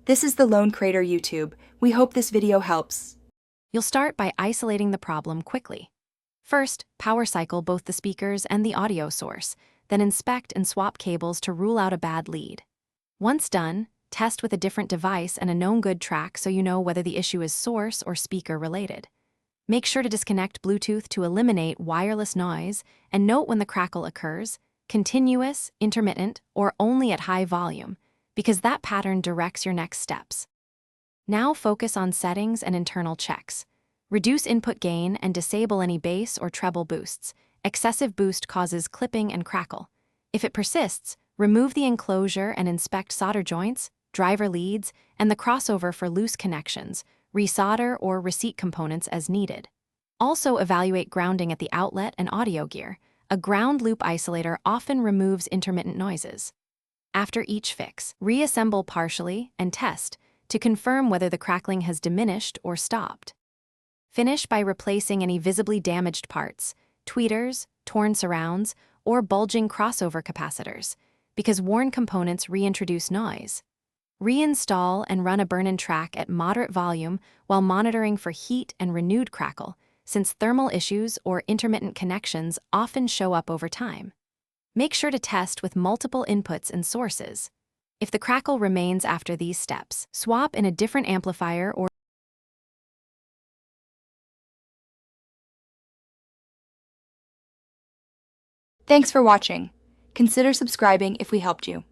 This is the Lone Crater YouTube. We hope this video helps. You'll start by isolating the problem quickly. First, power cycle both the speakers and the audio source, then inspect and swap cables to rule out a bad lead. Once done, test with a different device and a known good track so you know whether the issue is source or speaker related. Make sure to disconnect Bluetooth to eliminate wireless noise, and note when the crackle occurs, continuous, intermittent, or only at high volume, because that pattern directs your next steps. Now focus on settings and internal checks. Reduce input gain and disable any bass or treble boosts. Excessive boost causes clipping and crackle. If it persists, remove the enclosure and inspect solder joints, driver leads, and the crossover for loose connections. Resolder or reseat components as needed. Also evaluate grounding at the outlet and audio gear. A ground loop isolator often removes intermittent noises. After each fix, reassemble partially and test to confirm whether the crackling has diminished or stopped. Finish by replacing any visibly damaged parts, tweeters, torn surrounds, or bulging crossover capacitors, because worn components reintroduce noise. Reinstall and run a burn-in track at moderate volume while monitoring for heat and renewed crackle, since thermal issues or intermittent connections often show up over time. Make sure to test with multiple inputs and sources. If the crackle remains after these steps, swap in a different amplifier or Thanks for watching. Consider subscribing if we helped you.